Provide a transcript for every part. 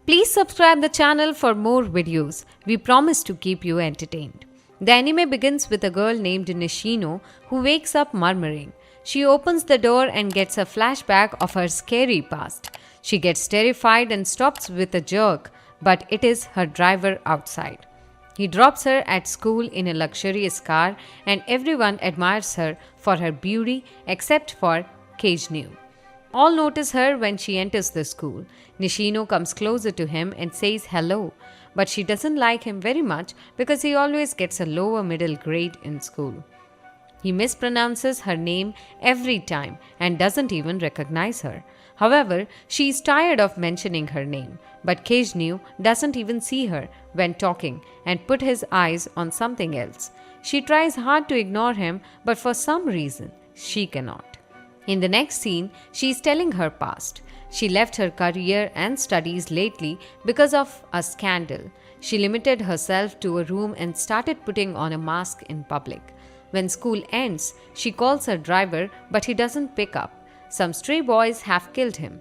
Please subscribe the channel for more videos. We promise to keep you entertained. The anime begins with a girl named Nishino who wakes up murmuring. She opens the door and gets a flashback of her scary past. She gets terrified and stops with a jerk, but it is her driver outside. He drops her at school in a luxurious car, and everyone admires her for her beauty except for Keijnu. All notice her when she enters the school. Nishino comes closer to him and says hello, but she doesn't like him very much because he always gets a lower middle grade in school. He mispronounces her name every time and doesn't even recognize her. However, she is tired of mentioning her name, but Keijnu doesn't even see her when talking and put his eyes on something else. She tries hard to ignore him, but for some reason, she cannot. In the next scene, she is telling her past. She left her career and studies lately because of a scandal. She limited herself to a room and started putting on a mask in public. When school ends, she calls her driver, but he doesn't pick up. Some stray boys have killed him.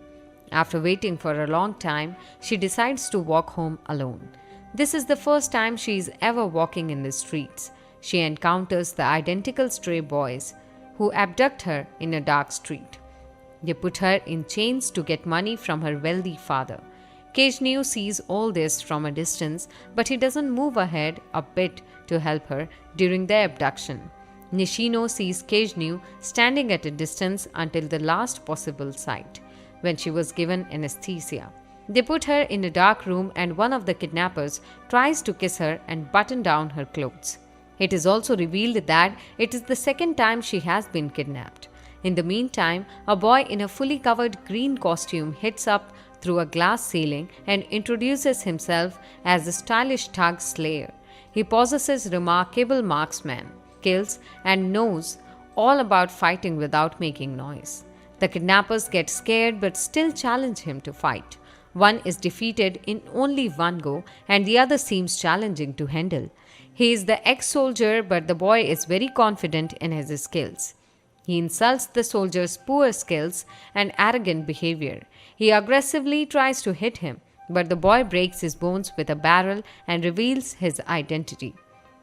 After waiting for a long time, she decides to walk home alone. This is the first time she is ever walking in the streets. She encounters the identical stray boys who abduct her in a dark street. They put her in chains to get money from her wealthy father. Keijnu sees all this from a distance, but he doesn't move ahead a bit to help her during the abduction. Nishino sees Keijnu standing at a distance until the last possible sight, when she was given anesthesia. They put her in a dark room and one of the kidnappers tries to kiss her and button down her clothes. It is also revealed that it is the second time she has been kidnapped. In the meantime, a boy in a fully covered green costume hits up through a glass ceiling and introduces himself as the stylish thug Slayer. He possesses remarkable marksman, skills, and knows all about fighting without making noise. The kidnappers get scared but still challenge him to fight. One is defeated in only one go, and the other seems challenging to handle. He is the ex-soldier, but the boy is very confident in his skills. He insults the soldier's poor skills and arrogant behavior. He aggressively tries to hit him, but the boy breaks his bones with a barrel and reveals his identity.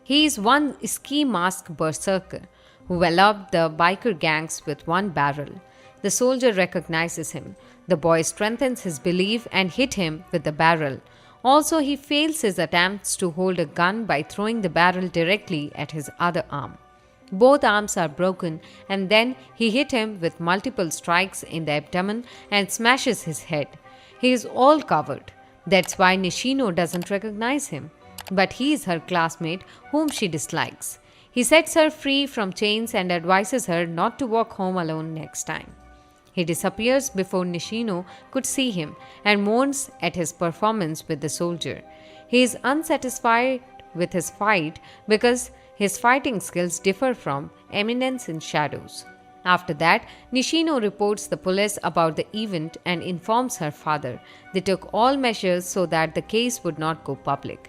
He is one ski mask berserker who walloped the biker gangs with one barrel. The soldier recognizes him. The boy strengthens his belief and hit him with the barrel. Also, he fails his attempts to hold a gun by throwing the barrel directly at his other arm. Both arms are broken, and then he hit him with multiple strikes in the abdomen and smashes his head. He is all covered. That's why Nishino doesn't recognize him. But he is her classmate whom she dislikes. He sets her free from chains and advises her not to walk home alone next time. He disappears before Nishino could see him and mourns at his performance with the soldier. He is unsatisfied with his fight because his fighting skills differ from Eminence in Shadows. After that, Nishino reports the police about the event and informs her father. They took all measures so that the case would not go public.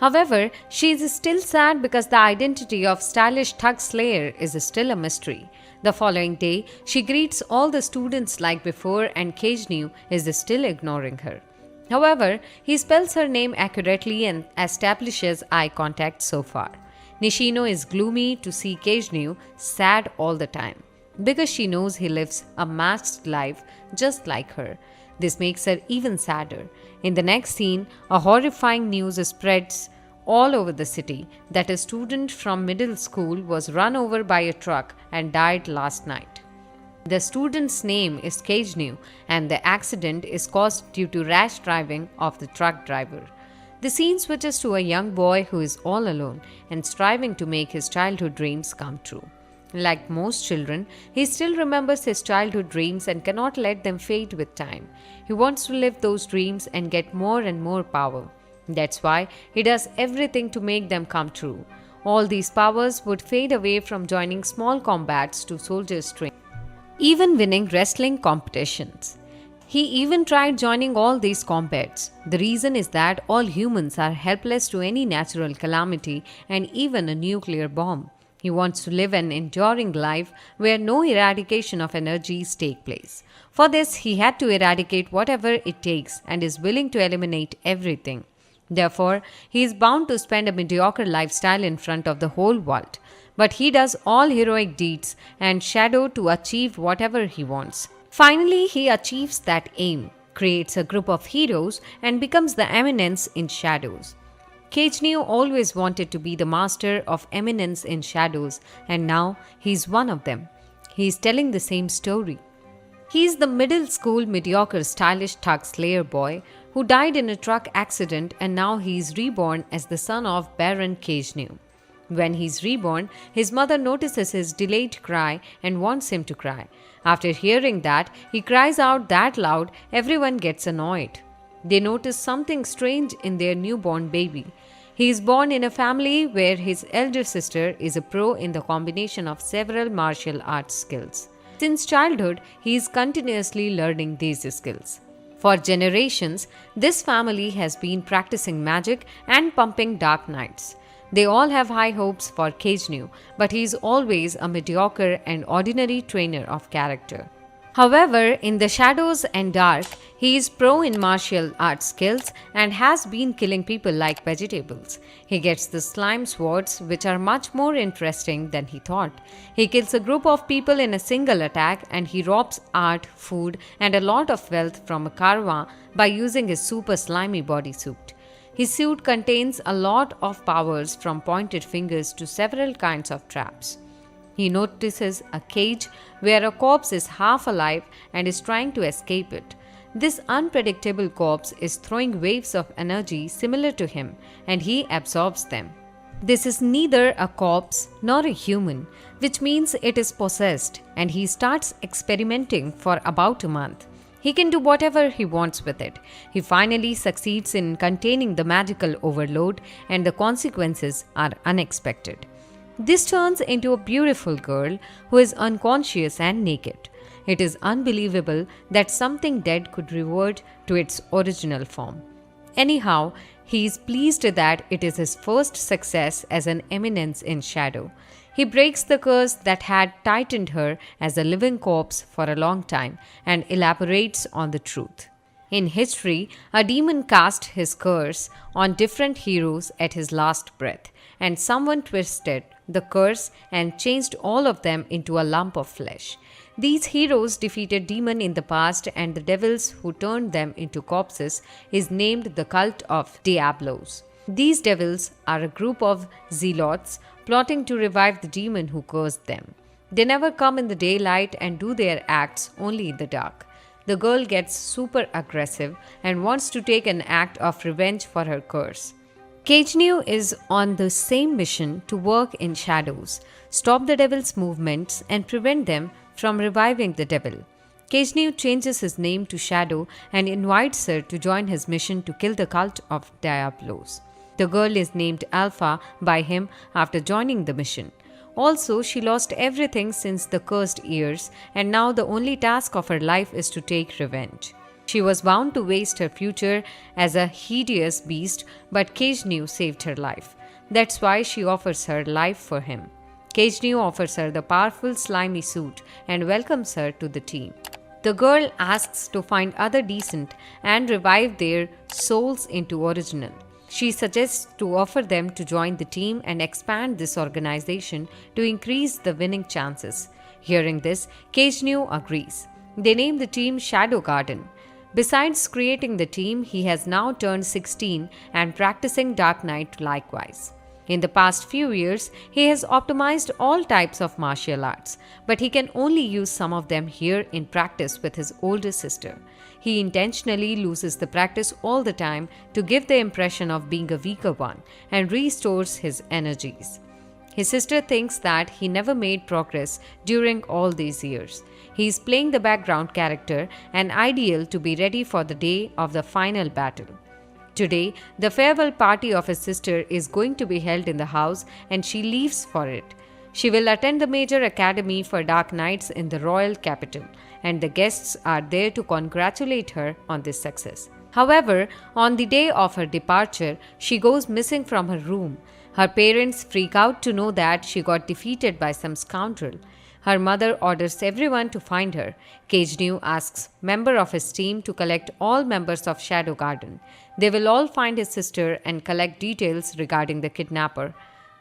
However, she is still sad because the identity of stylish thug Slayer is still a mystery. The following day, she greets all the students like before, and Keijnu is still ignoring her. However, he spells her name accurately and establishes eye contact so far. Nishino is gloomy to see Keijnu sad all the time because she knows he lives a masked life just like her. This makes her even sadder. In the next scene, a horrifying news spreads all over the city that a student from middle school was run over by a truck and died last night. The student's name is Keijnu, and the accident is caused due to rash driving of the truck driver. The scene switches to a young boy who is all alone and striving to make his childhood dreams come true. Like most children, he still remembers his childhood dreams and cannot let them fade with time. He wants to live those dreams and get more and more power. That's why he does everything to make them come true. All these powers would fade away from joining small combats to soldiers' training, even winning wrestling competitions. He even tried joining all these combats. The reason is that all humans are helpless to any natural calamity and even a nuclear bomb. He wants to live an enduring life where no eradication of energies take place. For this, he had to eradicate whatever it takes and is willing to eliminate everything. Therefore, he is bound to spend a mediocre lifestyle in front of the whole world. But he does all heroic deeds and shadow to achieve whatever he wants. Finally, he achieves that aim, creates a group of heroes, and becomes the Eminence in Shadows. Kejnio always wanted to be the master of Eminence in Shadows, and now he's one of them. He's telling the same story. He's the middle school mediocre stylish thug slayer boy who died in a truck accident, and now he's reborn as the son of Baron Kejnio. When he's reborn, his mother notices his delayed cry and wants him to cry. After hearing that, he cries out that loud, everyone gets annoyed. They notice something strange in their newborn baby. He is born in a family where his elder sister is a pro in the combination of several martial arts skills. Since childhood, he is continuously learning these skills. For generations, this family has been practicing magic and pumping dark knights. They all have high hopes for Kejnio, but he is always a mediocre and ordinary trainer of character. However, in the shadows and dark, he is pro in martial arts skills and has been killing people like vegetables. He gets the slime swords, which are much more interesting than he thought. He kills a group of people in a single attack, and he robs art, food, and a lot of wealth from a caravan by using his super slimy bodysuit. His suit contains a lot of powers from pointed fingers to several kinds of traps. He notices a cage where a corpse is half alive and is trying to escape it. This unpredictable corpse is throwing waves of energy similar to him, and he absorbs them. This is neither a corpse nor a human, which means it is possessed, and he starts experimenting for about a month. He can do whatever he wants with it. He finally succeeds in containing the magical overload, and the consequences are unexpected. This turns into a beautiful girl who is unconscious and naked. It is unbelievable that something dead could revert to its original form. Anyhow, he is pleased that it is his first success as an Eminence in Shadow. He breaks the curse that had tightened her as a living corpse for a long time and elaborates on the truth. In history, a demon cast his curse on different heroes at his last breath, and someone twisted the curse and changed all of them into a lump of flesh. These heroes defeated demon in the past, and the devils who turned them into corpses is named the cult of Diablos. These devils are a group of zealots plotting to revive the demon who cursed them. They never come in the daylight and do their acts only in the dark. The girl gets super aggressive and wants to take an act of revenge for her curse. Kejnio is on the same mission to work in shadows, stop the devil's movements, and prevent them from reviving the devil. Kejnio changes his name to Shadow and invites her to join his mission to kill the cult of Diablos. The girl is named Alpha by him after joining the mission. Also, she lost everything since the cursed years, and now the only task of her life is to take revenge. She was bound to waste her future as a hideous beast, but Kejnio saved her life. That's why she offers her life for him. Kejnio offers her the powerful slimy suit and welcomes her to the team. The girl asks to find other decent and revive their souls into original. She suggests to offer them to join the team and expand this organization to increase the winning chances. Hearing this, Kejnio agrees. They name the team Shadow Garden. Besides creating the team, he has now turned 16 and practicing Dark Knight likewise. In the past few years, he has optimized all types of martial arts, but he can only use some of them here in practice with his older sister. He intentionally loses the practice all the time to give the impression of being a weaker one and restores his energies. His sister thinks that he never made progress during all these years. He is playing the background character and ideal to be ready for the day of the final battle. Today, the farewell party of his sister is going to be held in the house, and she leaves for it. She will attend the major academy for Dark Knights in the royal capital, and the guests are there to congratulate her on this success. However, on the day of her departure, she goes missing from her room. Her parents freak out to know that she got defeated by some scoundrel. Her mother orders everyone to find her. Kejnu asks member of his team to collect all members of Shadow Garden. They will all find his sister and collect details regarding the kidnapper.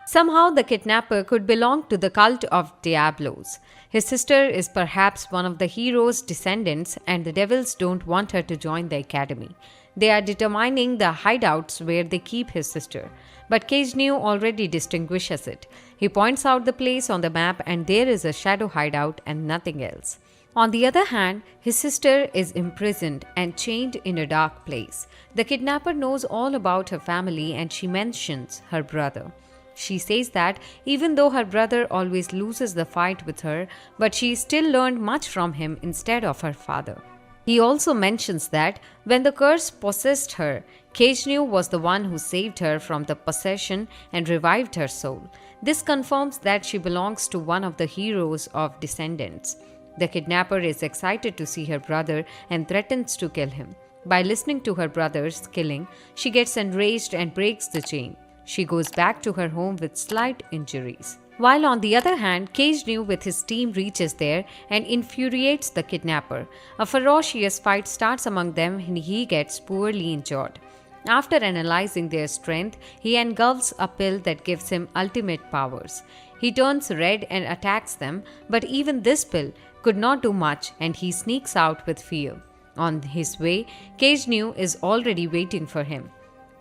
Somehow, the kidnapper could belong to the cult of Diablos. His sister is perhaps one of the hero's descendants, and the devils don't want her to join the academy. They are determining the hideouts where they keep his sister. But Kejnu already distinguishes it. He points out the place on the map, and there is a shadow hideout and nothing else. On the other hand, his sister is imprisoned and chained in a dark place. The kidnapper knows all about her family, and she mentions her brother. She says that even though her brother always loses the fight with her, but she still learned much from him instead of her father. He also mentions that when the curse possessed her, Kejnu was the one who saved her from the possession and revived her soul. This confirms that she belongs to one of the heroes of Descendants. The kidnapper is excited to see her brother and threatens to kill him. By listening to her brother's killing, she gets enraged and breaks the chain. She goes back to her home with slight injuries. While on the other hand, Kejnu with his team reaches there and infuriates the kidnapper. A ferocious fight starts among them and he gets poorly injured. After analyzing their strength, he engulfs a pill that gives him ultimate powers. He turns red and attacks them, but even this pill could not do much and he sneaks out with fear. On his way, Kejnu is already waiting for him.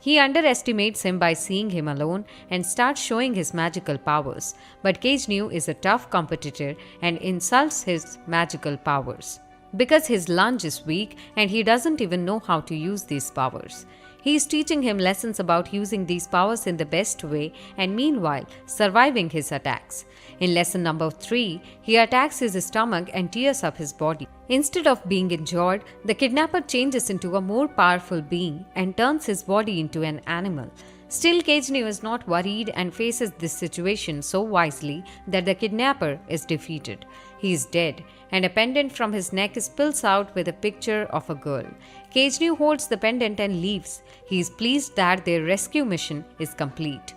He underestimates him by seeing him alone and starts showing his magical powers. But Kejnu is a tough competitor and insults his magical powers because his lunge is weak and he doesn't even know how to use these powers. He is teaching him lessons about using these powers in the best way and meanwhile surviving his attacks. In lesson number 3, he attacks his stomach and tears up his body. Instead of being injured, the kidnapper changes into a more powerful being and turns his body into an animal. Still, Kejnu is not worried and faces this situation so wisely that the kidnapper is defeated. He is dead, and a pendant from his neck spills out with a picture of a girl. Kejnu holds the pendant and leaves. He is pleased that their rescue mission is complete.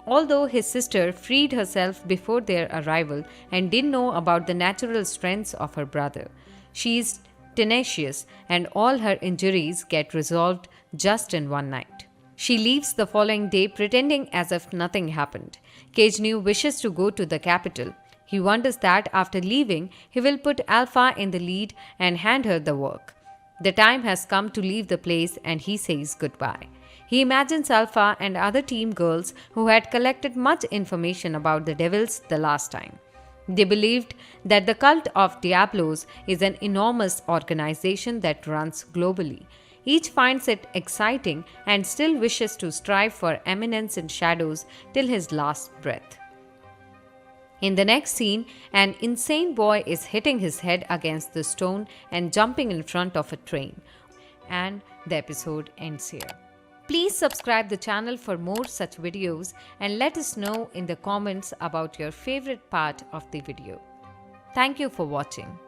Although his sister freed herself before their arrival and didn't know about the natural strengths of her brother, she is tenacious and all her injuries get resolved just in one night. She leaves the following day pretending as if nothing happened. Kejnu wishes to go to the capital. He wonders that after leaving, he will put Alpha in the lead and hand her the work. The time has come to leave the place and he says goodbye. He imagines Alpha and other team girls who had collected much information about the devils the last time. They believed that the cult of Diablos is an enormous organization that runs globally. Each finds it exciting and still wishes to strive for eminence in shadows till his last breath. In the next scene, an insane boy is hitting his head against the stone and jumping in front of a train. And the episode ends here. Please subscribe the channel for more such videos and let us know in the comments about your favorite part of the video. Thank you for watching.